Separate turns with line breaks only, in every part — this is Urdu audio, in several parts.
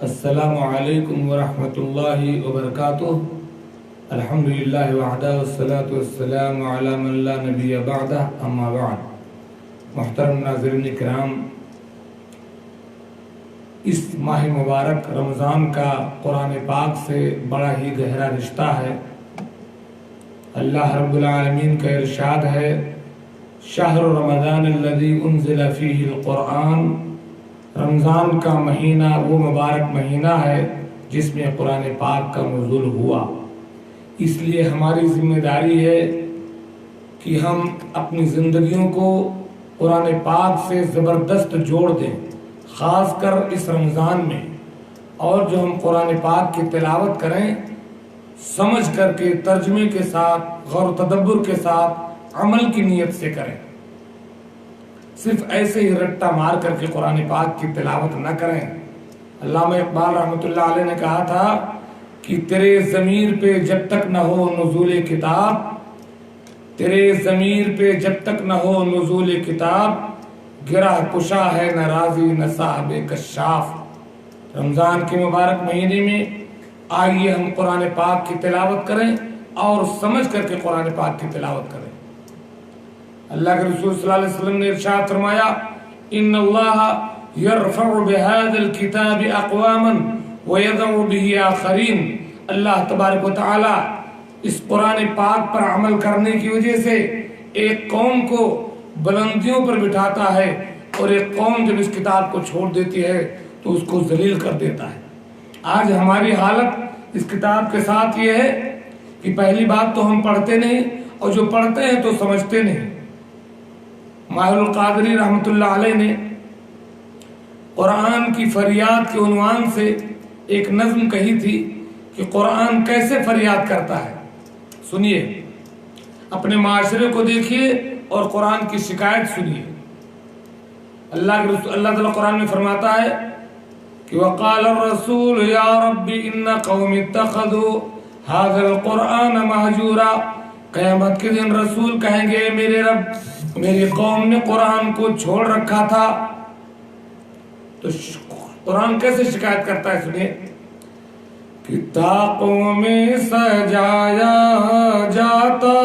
السلام علیکم ورحمۃ اللہ وبرکاتہ۔ الحمدللہ وحدہ والصلاة والسلام علی من لا نبی بعدہ، اما بعد۔ محترم ناظرین کرام، اس ماہ مبارک رمضان کا قرآن پاک سے بڑا ہی گہرا رشتہ ہے۔ اللہ رب العالمین کا ارشاد ہے: شہر رمضان الذی انزل فیہ القرآن، رمضان کا مہینہ وہ مبارک مہینہ ہے جس میں قرآن پاک کا نزول ہوا۔ اس لیے ہماری ذمہ داری ہے کہ ہم اپنی زندگیوں کو قرآن پاک سے زبردست جوڑ دیں، خاص کر اس رمضان میں۔ اور جو ہم قرآن پاک کی تلاوت کریں، سمجھ کر کے ترجمے کے ساتھ، غور و تدبر کے ساتھ، عمل کی نیت سے کریں۔ صرف ایسے ہی رٹا مار کر کے قرآن پاک کی تلاوت نہ کریں۔ علامہ اقبال رحمۃ اللہ علیہ نے کہا تھا کہ تیرے ضمیر پہ جب تک نہ ہو نزول کتاب، تیرے ضمیر پہ جب تک نہ ہو نزول کتاب، گرہ کشا ہے نہ راضی نہ صاحب کشاف۔ رمضان کے مبارک مہینے میں آئیے ہم قرآن پاک کی تلاوت کریں اور سمجھ کر کے قرآن پاک کی تلاوت کریں۔ اللہ کے رسول صلی اللہ علیہ وسلم نے ارشاد فرمایا: ان اللہ یرفع بهذا الكتاب اقواما ويضع به آخرین۔ اللہ تبارک و تعالی اس قرآن پاک پر عمل کرنے کی وجہ سے ایک قوم کو بلندیوں پر بٹھاتا ہے، اور ایک قوم جب اس کتاب کو چھوڑ دیتی ہے تو اس کو ذلیل کر دیتا ہے۔ آج ہماری حالت اس کتاب کے ساتھ یہ ہے کہ پہلی بات تو ہم پڑھتے نہیں، اور جو پڑھتے ہیں تو سمجھتے نہیں۔ ماہر القادری رحمۃ اللہ علیہ نے قرآن کی فریاد کے عنوان سے ایک نظم کہی تھی کہ قرآن کیسے فریاد کرتا ہے۔ سنیے، اپنے معاشرے کو دیکھیے اور قرآن کی شکایت سنیے۔ اللہ تعالیٰ قرآن میں فرماتا ہے کہ وقال الرسول یا رب ان قوم اتخذوا هذا القرآن مہجورا۔ قیامت کے دن رسول کہیں گے: میرے رب، میری قوم نے قرآن کو چھوڑ رکھا تھا۔ تو قرآن کیسے شکایت کرتا ہے؟ سنیے کہ طاقوں میں سجایا جاتا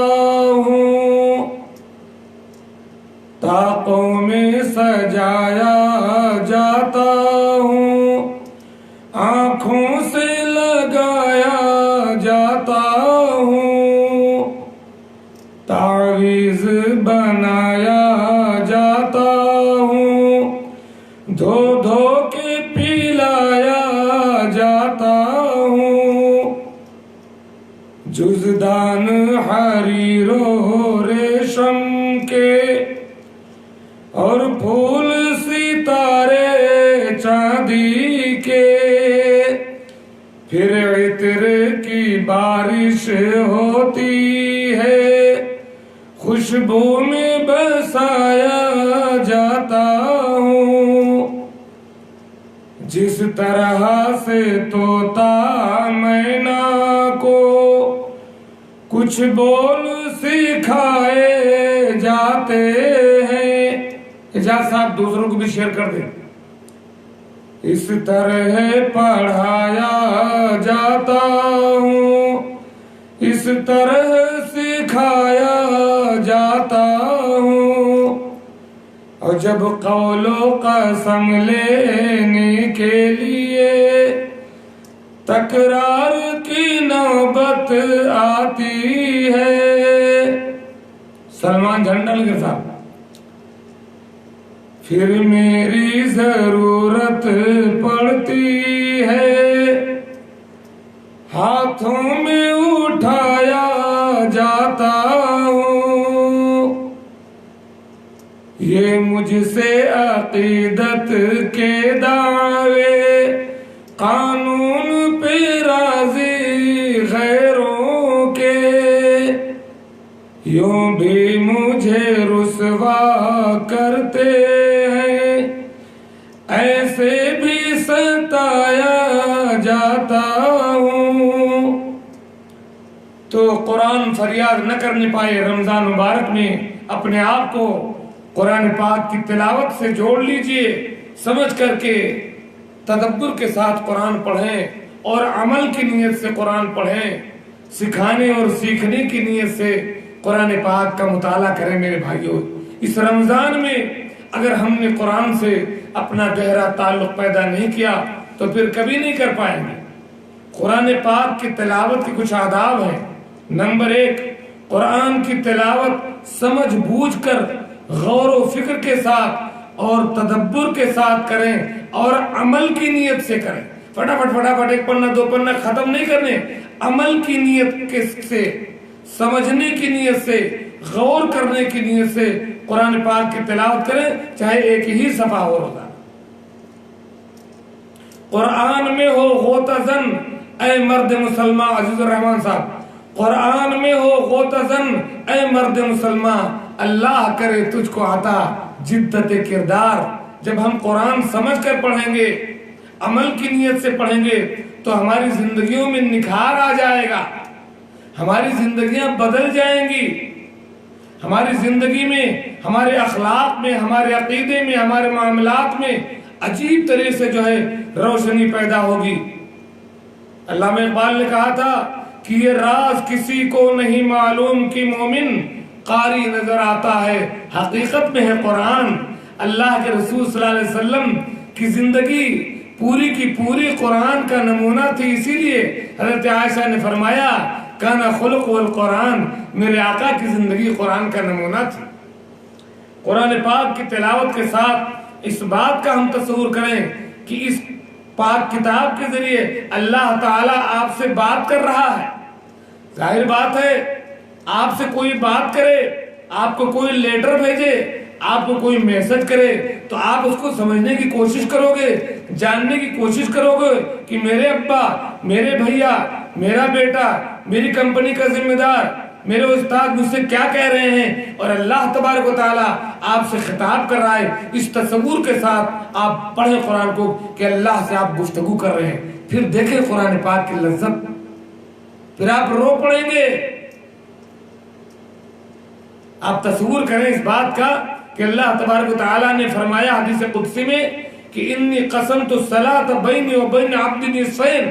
ہوں، طاقوں میں سجایا جاتا ہوں، آنکھوں سے لگایا جاتا ہوں، تعویذ بنایا جاتا ہوں، دھو دھو کے پلایا جاتا ہوں، جزدان حریر و ریشم کے اور پھول ستارے چاندی کے، پھر عطر کی بارش ہوتی ہے، خوشبو میں بسایا جاتا ہوں، جس طرح سے طوطا مینا کو کچھ بول سکھائے جاتے ہیں۔ اجازت صاحب دوسروں کو بھی شیئر کر دیں۔ اس طرح پڑھایا جاتا ہوں، اس طرح سکھایا جاتا ہوں، اور جب قول و قسم لینے کے لیے تکرار کی نوبت آتی ہے۔ سلمان جھنڈل کے ساتھ پھر میری ضرورت پڑتی ہے، ہاتھوں میں اٹھایا جاتا ہوں، یہ مجھ سے عقیدت کے دعوے، قانون پہ راضی غیروں کے، یوں بھی مجھے رسوا کرتے ہیں، ایسے بھی ستایا جاتا ہوں۔ تو قرآن فریاد نہ کرنے پائے رمضان مبارک میں اپنے آپ کو قرآن پاک کی تلاوت سے جوڑ لیجئے، سمجھ کر کے تدبر کے ساتھ قرآن پڑھیں اور عمل کی نیت سے قرآن پڑھیں، سکھانے اور سیکھنے کی نیت سے قرآن پاک کا مطالعہ کریں۔ میرے بھائیوں، اس رمضان میں اگر ہم نے قرآن سے اپنا گہرا تعلق پیدا نہیں کیا تو پھر کبھی نہیں کر پائیں گے۔ قرآن پاک کی تلاوت کے کچھ آداب ہیں۔ نمبر 1، قرآن کی تلاوت سمجھ بوجھ کر غور و فکر کے ساتھ اور تدبر کے ساتھ کریں اور عمل کی نیت سے کریں۔ فٹافٹ ایک پڑھنا دو پڑھنا ختم نہیں کرنے، عمل کی نیت سے، سمجھنے کی نیت سے، غور کرنے کی نیت سے قرآن پاک کی تلاوت کریں، چاہے ایک ہی صفحہ ہو روزانہ۔ قرآن میں ہو غوطہ زن اے مرد مسلمان، عزیز الرحمان صاحب، قرآن میں ہو غوطہ زن اے مرد مسلمان، اللہ کرے تجھ کو عطا جدت کردار۔ جب ہم قرآن سمجھ کر پڑھیں گے، عمل کی نیت سے پڑھیں گے تو ہماری زندگیوں میں نکھار آ جائے گا، ہماری زندگیاں بدل جائیں گی، ہماری زندگی میں، ہمارے اخلاق میں، ہمارے عقیدے میں، ہمارے معاملات میں عجیب طرح سے جو ہے روشنی پیدا ہوگی۔ علامہ اقبال نے کہا تھا کہ یہ راز کسی کو نہیں معلوم کہ مومن قاری نظر آتا ہے، حقیقت میں ہے قرآن۔ اللہ کے رسول صلی اللہ علیہ وسلم کی زندگی پوری کی پوری قرآن کا نمونہ تھی، اسی لیے حضرت عائشہ نے فرمایا کانا خلق والقرآن، میرے آقا کی زندگی قرآن کا نمونہ تھی۔ قرآن پاک کی تلاوت کے ساتھ اس بات کا ہم تصور کریں کہ اس پاک کتاب کے ذریعے اللہ تعالیٰ آپ سے بات کر رہا ہے۔ ظاہر بات ہے، آپ سے کوئی بات کرے، آپ کو کوئی لیٹر بھیجے، آپ کو کوئی میسج کرے تو آپ اس کو سمجھنے کی کوشش کرو گے، جاننے کی کوشش کرو گے کہ میرے ابا، میرے بھیا، میرا بیٹا، میری کمپنی کا ذمہ دار، میرے استاد مجھ سے کیا کہہ رہے ہیں، اور اللہ تبارک و تعالیٰ آپ سے خطاب کر رہا ہے۔ اس تصور کے ساتھ آپ پڑھیں قرآن کو کہ اللہ سے آپ گفتگو کر رہے ہیں، پھر دیکھیں قرآن پاک کی لذت، پھر آپ رو پڑیں گے۔ آپ تصور کریں اس بات کا کہ اللہ تبارک و تعالیٰ نے فرمایا حدیث قدسی میں کہ انی قسمت الصلاۃ بینی و بین عبدی نصفین،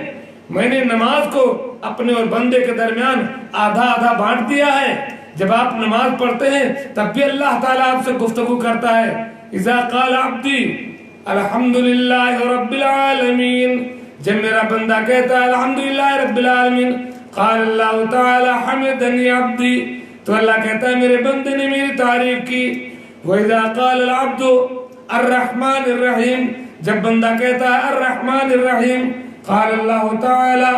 میں نے نماز کو اپنے اور بندے کے درمیان آدھا آدھا بانٹ دیا ہے۔ جب آپ نماز پڑھتے ہیں تب بھی اللہ تعالیٰ آپ سے گفتگو کرتا ہے۔ اذا قال عبدی الحمدللہ رب العالمین، جب میرا بندہ کہتا ہے الحمدللہ رب العالمین، قال اللہ تعالی حمدنی عبدی، تو اللہ کہتا ہے میرے بندے نے میری تعریف کی۔ وَإِذَا قَالَ الْعَبْدُ الرَّحْمَنِ الرَّحِيمِ، جب بندہ کہتا ہے الرحمن الرحیم، قال اللہ تعالی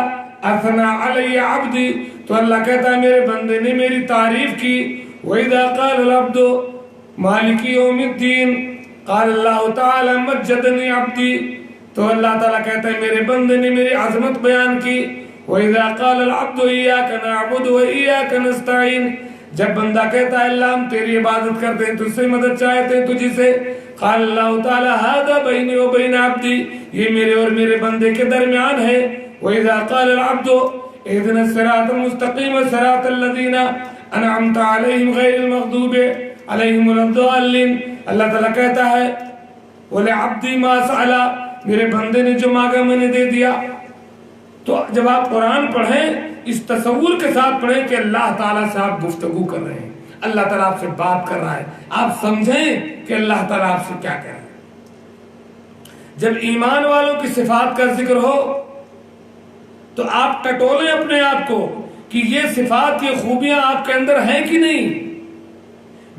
اثنا علی عبدی، تو اللہ کہتا ہے میرے بندے نے میری تعریف کی۔ وَإِذَا قَالَ الْعَبْدُ مَالِكِ يَوْمِ الدِّينِ، قال اللہ تعالی مجدنی عبدی، تو اللہ تعالیٰ کہتا ہے میرے بندے نے میری عظمت بیان کی۔ وَإِذَا قَالَ الْعَبْدُ إِيَّاكَ نَعْبُدُ وَإِيَّاكَ نَسْتَعِينُ، جب بندہ کہتا ہے اللہ ہم تیری عبادت کرتے ہیں، تجھ سے مدد چاہتے ہیں، تجھ سے، قال اللہ تعالی ھذا بینی و بین عبدی، یہ میرے اور میرے بندے کے درمیان ہے۔ وَإِذَا قَالَ الْعَبْدُ اهْدِنَا الصِّرَاطَ الْمُسْتَقِيمَ صِرَاطَ الَّذِينَ أَنْعَمْتَ عَلَيْهِمْ غَيْرِ الْمَغْضُوبِ عَلَيْهِمْ وَلَا الضَّالِّينَ، اللہ تعالیٰ کہتا ہے وَلِعَبْدِي مَا سَأَلَ، میرے بندے نے جو مانگا میں نے دے دیا۔ تو جب آپ قرآن پڑھیں اس تصور کے ساتھ پڑھیں کہ اللہ تعالیٰ سے آپ گفتگو کر رہے ہیں، اللہ تعالیٰ آپ سے بات کر رہا ہے، آپ سمجھیں کہ اللہ تعالیٰ آپ سے کیا کہہ رہا ہے۔ جب ایمان والوں کی صفات کا ذکر ہو تو آپ ٹٹولیں اپنے آپ کو کہ یہ صفات، یہ خوبیاں آپ کے اندر ہیں کہ نہیں۔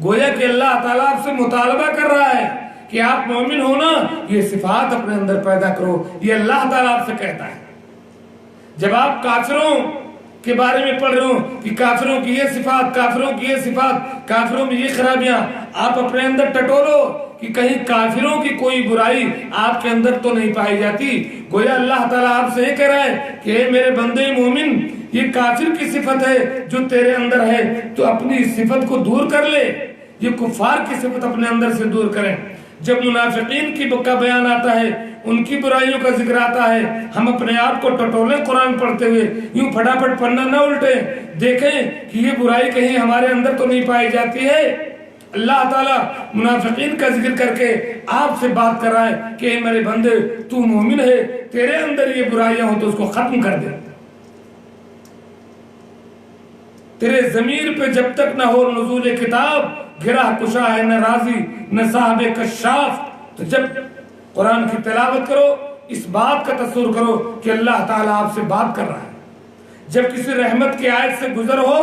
گویا کہ اللہ تعالیٰ آپ سے مطالبہ کر رہا ہے کہ آپ مومن ہو نا، یہ صفات اپنے اندر پیدا کرو، یہ اللہ تعالیٰ آپ سے کہتا ہے۔ جب آپ کافروں کے بارے میں پڑھ رہے ہوں کہ کافروں کی یہ صفات، کافروں کی یہ صفات، کافروں میں یہ خرابیاں، آپ اپنے اندر ٹٹولو کہ کہیں کافروں کی کوئی برائی آپ کے اندر تو نہیں پائی جاتی۔ گویا اللہ تعالیٰ آپ سے یہ کہہ رہا ہے کہ اے میرے بندے مومن، یہ کافر کی صفت ہے جو تیرے اندر ہے، تو اپنی اس صفت کو دور کر لے، یہ کفار کی صفت اپنے اندر سے دور کریں۔ جب منافقین کی کا بیان آتا ہے، ان کی برائیوں کا ذکر آتا ہے، ہم اپنے آپ کو ٹٹولیں قرآن پڑھتے ہوئے، یوں پھٹافٹ پڑھنا نہ الٹیں، دیکھیں کہ یہ برائی کہیں ہمارے اندر تو نہیں پائی جاتی ہے۔ اللہ تعالیٰ منافقین کا ذکر کر کے آپ سے بات کر رہا ہے کہ اے میرے بندے تو مومن ہے، تیرے اندر یہ برائیاں ہوں تو اس کو ختم کر دے. تیرے ضمیر پہ جب تک نہ ہو نزول کتاب، گرہ کشا ہے نہ راضی نہ صاحب کشاف. تو جب قرآن کی تلاوت کرو اس بات کا تصور کرو کہ اللہ تعالیٰ آپ سے بات کر رہا ہے. جب کسی رحمت کی آیت سے گزر ہو،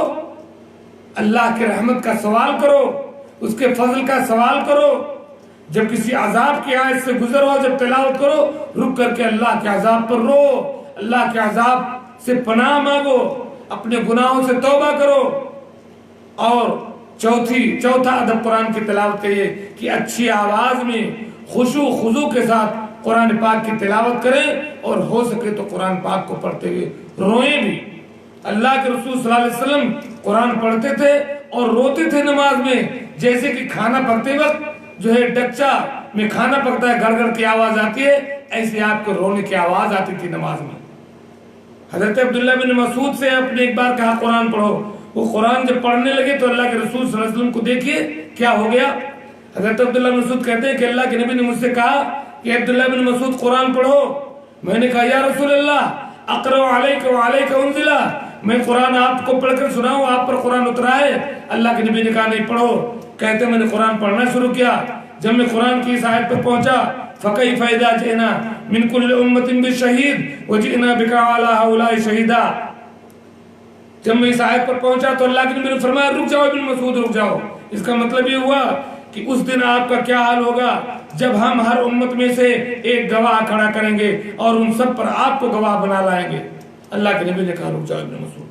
اللہ کے رحمت کا سوال کرو، اس کے فضل کا سوال کرو. جب کسی عذاب کی آیت سے گزر ہو، جب تلاوت کرو، رک کر کے اللہ کے عذاب پر رو، اللہ کے عذاب سے پناہ مانگو، اپنے گناہوں سے توبہ کرو. اور چوتھا ادب قرآن کی تلاوت کا یہ کہ اچھی آواز میں خشوع خضوع کے ساتھ قرآن پاک کی تلاوت کریں، اور ہو سکے تو قرآن پاک کو پڑھتے ہوئے روئیں بھی. اللہ کے رسول صلی اللہ علیہ وسلم قرآن پڑھتے تھے اور روتے تھے نماز میں، جیسے کہ کھانا پکتے وقت جو ہے ڈچا میں کھانا پکتا ہے، گڑ گڑ کی آواز آتی ہے، ایسے آپ کو رونے کی آواز آتی تھی نماز میں. حضرت عبداللہ بن مسعود سے آپ نے ایک بار کہا قرآن پڑھو. وہ قرآن جب پڑھنے لگے تو اللہ کے رسول صلی اللہ علیہ وسلم کو دیکھیے کیا ہو گیا. حضرت عبداللہ بن مسعود کہتے ہیں کہ اللہ کے نبی نے مجھ سے کہا کہ عبداللہ بن مسعود قرآن پڑھو. میں نے کہا یا رسول اللہ اقرأ علیک وعلیک انزل، میں قرآن آپ کو پڑھ کر سناؤں، آپ پر قرآن اترا ہے. اللہ کے نبی نے کہا نہیں پڑھو. کہتے میں نے قرآن پڑھنا شروع کیا. جب میں قرآن کی اس آیت پر پہنچا فَكَيْفَ إِذَا جِئْنَا مِنْ كُلِّ أُمَّةٍ بِشَهِيدٍ وَجِئْنَا بِكَ عَلَىٰ هَؤُلَاءِ شَهِيدًا. جب میں اس آیت پر پہنچا تو اللہ کے نبی نے فرمایا رک جاؤ ابن مسعود رک جاؤ. اس کا مطلب یہ ہوا کہ اس دن آپ کا کیا حال ہوگا جب ہم ہر امت میں سے ایک گواہ کھڑا کریں گے اور ان سب پر آپ کو گواہ بنا لائیں گے. اللہ کے نبی نے کہا رک جاؤ ابن مسعود.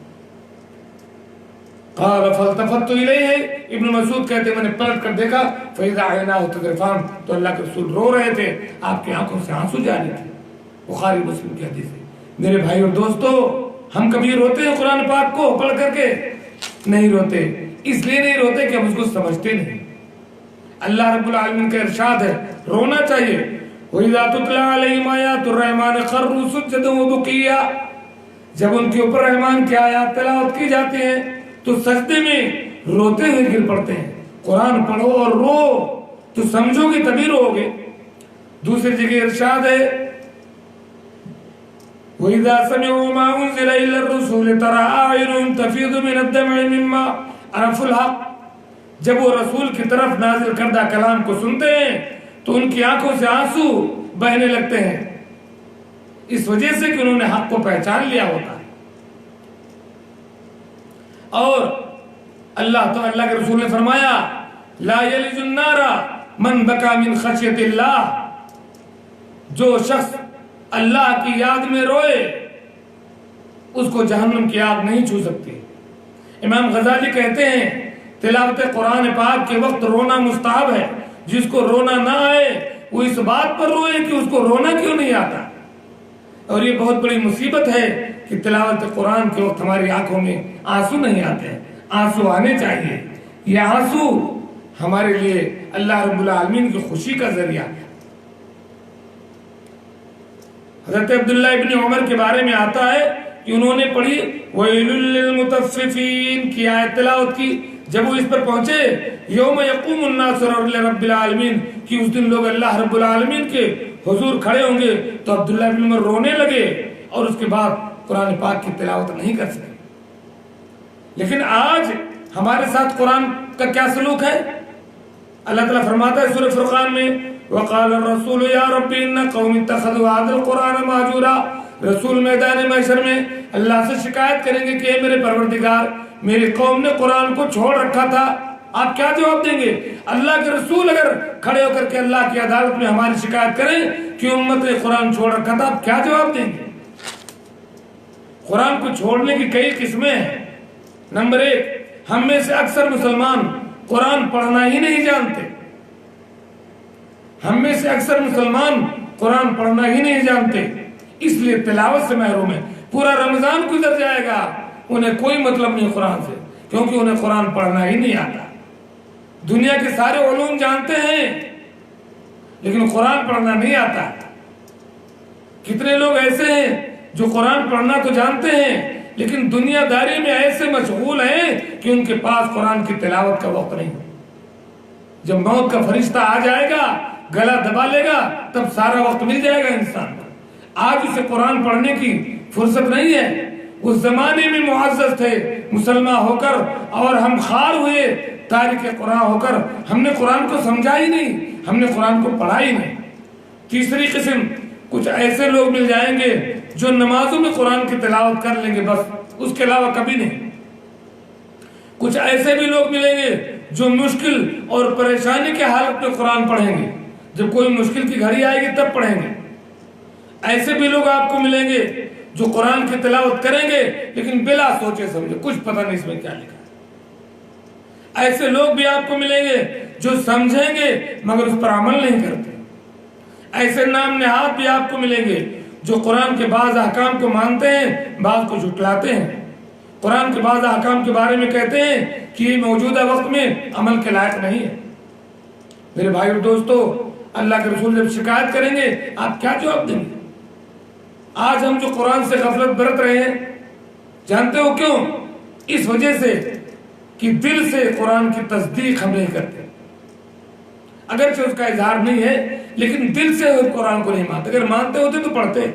قال فالتفت الیہ، ابن مسعود کہتے میں نے پلٹ کر دیکھا فاذا عیناہ تذرفان، تو اللہ کے رسول رو رہے تھے، آپ کی آنکھوں سے آنسو جاری تھے. بخاری مسلم کی حدیث ہے. میرے بھائی اور دوستو، ہم کبھی روتے ہیں قرآن پاک کو پڑھ کر کے؟ نہیں روتے. اس لیے نہیں روتے کہ ہم اس کو سمجھتے نہیں. اللہ رب العالمین کا ارشاد ہے رونا چاہیے. وَإِذَا تُتْلَىٰ عَلَيْهِمْ آيَاتُ الرَّحْمَٰنِ خَرُّوا سُجَّدًا وَبُكِيًّا، جب ان کے اوپر رحمان کی آیات تلاوت کی جاتی ہیں تو سجدے میں روتے ہوئے گر پڑتے ہیں. قرآن پڑھو اور رو تو سمجھو گے تبھی رو گے. دوسری جگہ ارشاد ہے وَإِذَا سَمِعُوا مَا أُنزِلَ إِلَى الرُّسُولِ تَرَىٰ أَعْيُنَهُمْ تَفِيضُ مِنَ الدَّمْعِ مِمَّا عَرَفُوا الْحَقَّ، جب وہ رسول کی طرف نازل کردہ کلام کو سنتے ہیں تو ان کی آنکھوں سے آنسو بہنے لگتے ہیں، اس وجہ سے کہ انہوں نے حق کو پہچان لیا ہوتا ہے. اور اللہ کے رسول نے فرمایا لا یلج النار من بکا من خشیت اللہ، جو شخص اللہ کی یاد میں روئے اس کو جہنم کی آگ نہیں چھو سکتی. امام غزالی کہتے ہیں تلاوت قرآن پاک کے وقت رونا مستحب ہے. جس کو رونا نہ آئے وہ اس بات پر روئے کہ اس کو رونا کیوں نہیں آتا. اور یہ بہت بڑی مصیبت ہے کہ تلاوت قرآن کے وقت ہماری آنکھوں میں آنسو نہیں آتے ہیں. آنسو آنے چاہیے. یہ آنسو ہمارے لیے اللہ رب العالمین کی خوشی کا ذریعہ ہے. حضرت عبداللہ ابن عمر کے بارے میں آتا ہے کہ انہوں نے پڑھی وَيْلٌ لِّلْمُطَفِّفِينَ کی آیت تلاوت کی. جب وہ اس پر پہنچے یوم یقوم الناس لرب العالمین کہ اس دن لوگ اللہ رب العالمین کے حضور کھڑے ہوں گے، تو عبداللہ ابن عمر رونے لگے اور اس کے بعد قرآن پاک کی تلاوت نہیں کر سکے. لیکن آج ہمارے ساتھ قرآن کا کیا سلوک ہے؟ اللہ تعالیٰ فرماتا ہے سورہ فرقان میں وقال الرسول یا ربی ان قوم اتخذوا هذا القرآن مہجورا. رسول میدان محشر میں اللہ سے شکایت کریں گے کہ اے میرے پروردگار میری قوم نے قرآن کو چھوڑ رکھا تھا. آپ کیا جواب دیں گے؟ اللہ کے رسول اگر کھڑے ہو کر کے اللہ کی عدالت میں ہماری شکایت کریں کہ امت نے قرآن چھوڑ رکھا تھا، آپ کیا جواب دیں گے؟ قرآن کو چھوڑنے کی کئی قسمیں ہیں. نمبر 1، ہم میں سے اکثر مسلمان قرآن پڑھنا ہی نہیں جانتے. ہم میں سے اکثر مسلمان قرآن پڑھنا ہی نہیں جانتے، اس لیے تلاوت سے محروم ہے. پورا رمضان گزر جائے گا انہیں کوئی مطلب نہیں قرآن سے، کیونکہ انہیں قرآن پڑھنا ہی نہیں آتا. دنیا کے سارے علوم جانتے ہیں لیکن قرآن پڑھنا نہیں آتا. کتنے لوگ ایسے ہیں جو قرآن پڑھنا تو جانتے ہیں لیکن دنیا داری میں ایسے مشغول ہیں کہ ان کے پاس قرآن کی تلاوت کا وقت نہیں. جب موت کا فرشتہ آ جائے گا گلا دبا لے گا تب سارا وقت مل جائے گا انسان کو. آج اسے قرآن پڑھنے کی فرصت نہیں ہے. اس زمانے میں معزز تھے مسلمان ہو کر اور ہم خار ہوئے تارک قرآن ہو کر. ہم نے قرآن کو سمجھا ہی نہیں, ہم نے قرآن کو پڑھا ہی نہیں. تیسری قسم, کچھ ایسے لوگ مل جائیں گے جو نمازوں میں قرآن کی تلاوت کر لیں گے بس, اس کے علاوہ کبھی نہیں. کچھ ایسے بھی لوگ ملیں گے جو مشکل اور پریشانی کے حالت میں قرآن پڑھیں گے, جب کوئی مشکل کی گھڑی آئے گی تب پڑھیں گے. ایسے بھی لوگ آپ کو ملیں گے جو قرآن کی تلاوت کریں گے لیکن بلا سوچے سمجھے, کچھ پتہ نہیں اس میں کیا لکھا ہے. ایسے لوگ بھی آپ کو ملیں گے جو سمجھیں گے مگر اس پر عمل نہیں کرتے. ایسے نام نہاد بھی آپ کو ملیں گے جو قرآن کے بعض احکام کو مانتے ہیں بعض کو جھٹلاتے ہیں. قرآن کے بعض احکام کے بارے میں کہتے ہیں کہ یہ موجودہ وقت میں عمل کے لائق نہیں ہے. میرے بھائی اور دوستو, اللہ کے رسول جب شکایت کریں گے آپ کیا جواب دیں گے؟ آج ہم جو قرآن سے غفلت برت رہے ہیں جانتے ہو کیوں؟ اس وجہ سے کہ دل سے قرآن کی تصدیق ہم نہیں کرتے. اگرچہ اس کا اظہار نہیں ہے لیکن دل سے قرآن کو نہیں مانتے. اگر مانتے ہوتے تو پڑھتے.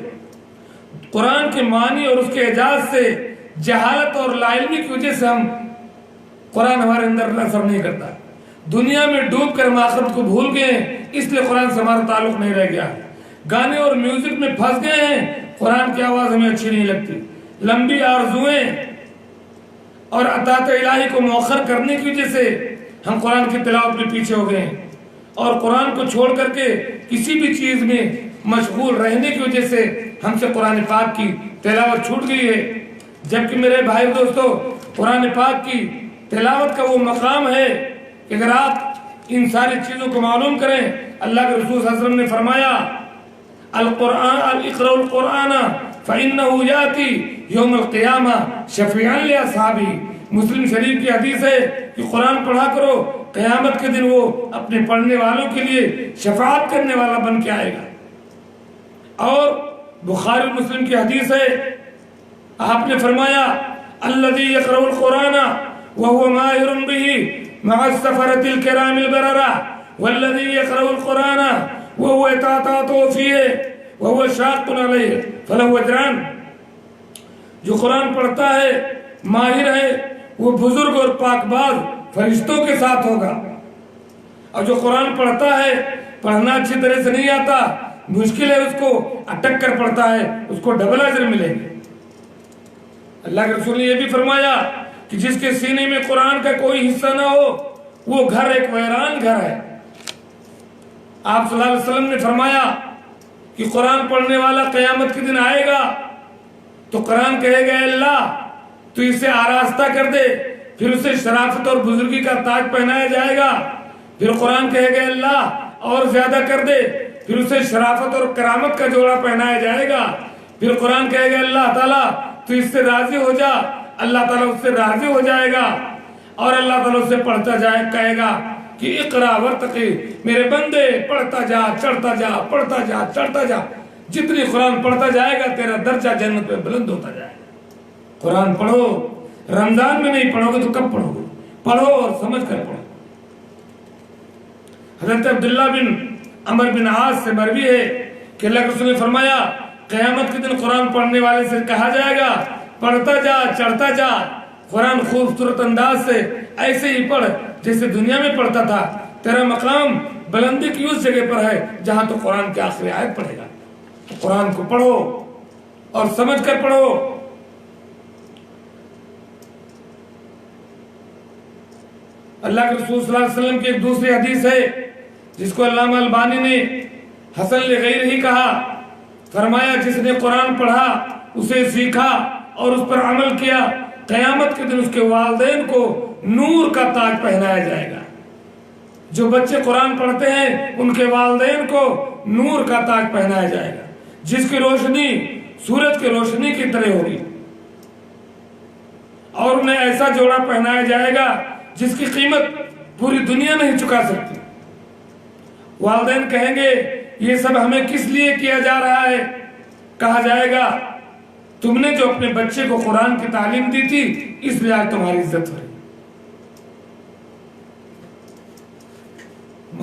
قرآن کے معنی اور اس کے اعجاز سے جہالت اور لا علمی کی وجہ سے ہم قرآن ہمارے اندر اثر نہیں کرتا. دنیا میں ڈوب کر ہم آخرت کو بھول گئے ہیں, اس لیے قرآن سے ہمارا تعلق نہیں رہ گیا. گانے اور میوزک میں پھنس گئے ہیں, قرآن کی آواز ہمیں اچھی نہیں لگتی. لمبی آرزویں اور اطاعت الہی کو مؤخر کرنے کی وجہ سے ہم قرآن کی تلاوت میں پیچھے ہو گئے ہیں, اور قرآن کو چھوڑ کر کے کسی بھی چیز میں مشغول رہنے کی وجہ سے ہم سے قرآن پاک کی تلاوت چھوٹ گئی ہے. جبکہ میرے بھائی دوستو, قرآن پاک کی تلاوت کا وہ مقام ہے کہ اگر آپ ان ساری چیزوں کو معلوم کریں, اللہ کے رسول صلی اللہ علیہ وسلم نے فرمایا القرآن اقرأ القرآن فإنه يأتي يوم القيامة شفيعا لأصحابه. مسلم شریف کی حدیث ہے کہ قرآن پڑھا کرو, قیامت کے دن وہ اپنے پڑھنے والوں کے لیے شفاعت کرنے والا بن کے آئے گا. اور بخاری مسلم کی حدیث ہے, آپ نے فرمایا الذي يقرأ القرآن وهو ماهر به مع السفرة الكرام البررة والذي يقرأ القرآن وهو يتعاطى فيه وهو شاق عليه فله أجران. جو قرآن پڑھتا ہے ماہر ہے وہ بزرگ اور پاک باز فرشتوں کے ساتھ ہوگا, اور جو قرآن پڑھتا ہے پڑھنا اچھی طرح سے نہیں آتا, مشکل ہے اس کو, اٹک کر پڑھتا ہے, اس کو ڈبل اجر ملیں گے. اللہ کے رسول نے یہ بھی فرمایا کہ جس کے سینے میں قرآن کا کوئی حصہ نہ ہو وہ گھر ایک ویران گھر ہے. آپ صلی اللہ علیہ وسلم نے فرمایا کہ قرآن پڑھنے والا قیامت کے دن آئے گا تو قرآن کہے گا اللہ تو اسے آراستہ کر دے, پھر اسے شرافت اور بزرگی کا تاج پہنایا جائے گا. پھر قرآن کہے گا اللہ اور زیادہ کر دے, پھر اسے شرافت اور کرامت کا جوڑا پہنایا جائے گا. پھر قرآن کہے گا اللہ تعالیٰ تو اس سے راضی ہو جا, اللہ تعالیٰ اس سے راضی ہو جائے گا, اور اللہ تعالیٰ اس سے پڑھتا جائے, کہے گا کہ اقرا ورتقی, میرے بندے پڑھتا جا چڑھتا جا پڑھتا جا چڑھتا جا, جتنی قرآن پڑھتا جائے گا تیرا درجہ جنت میں بلند ہوتا جائے گا. قرآن پڑھو, رمضان میں نہیں پڑھو گے تو کب پڑھو گے؟ پڑھو اور سمجھ کر پڑھو. حضرت عبداللہ بن عمر بن عاص سے مروی ہے کہ اللہ کے رسول نے فرمایا قیامت کے دن قرآن پڑھنے والے سے کہا جائے گا پڑھتا جا چڑھتا جا, قرآن خوبصورت انداز سے ایسے ہی پڑھ جیسے دنیا میں پڑھتا تھا, تیرا مقام بلندی کی اس جگہ پر ہے جہاں تو قرآن کی آخری آیت پڑھے گا. تو قرآن کو پڑھو اور سمجھ کر پڑھو. اللہ کے رسول صلی اللہ علیہ وسلم کی ایک دوسری حدیث ہے جس کو علامہ البانی نے حسن لغیر ہی کہا, فرمایا جس نے قرآن پڑھا اسے سیکھا اور اس پر عمل کیا, قیامت کے دن اس کے والدین کو نور کا تاج پہنایا جائے گا. جو بچے قرآن پڑھتے ہیں ان کے والدین کو نور کا تاج پہنایا جائے گا, جس کی روشنی سورج کی روشنی کی طرح ہوگی, اور انہیں ایسا جوڑا پہنایا جائے گا جس کی قیمت پوری دنیا نہیں چکا سکتی. والدین کہیں گے یہ سب ہمیں کس لیے کیا جا رہا ہے؟ کہا جائے گا تم نے جو اپنے بچے کو قرآن کی تعلیم دی تھی اس لیے آج تمہاری عزت ہو رہی.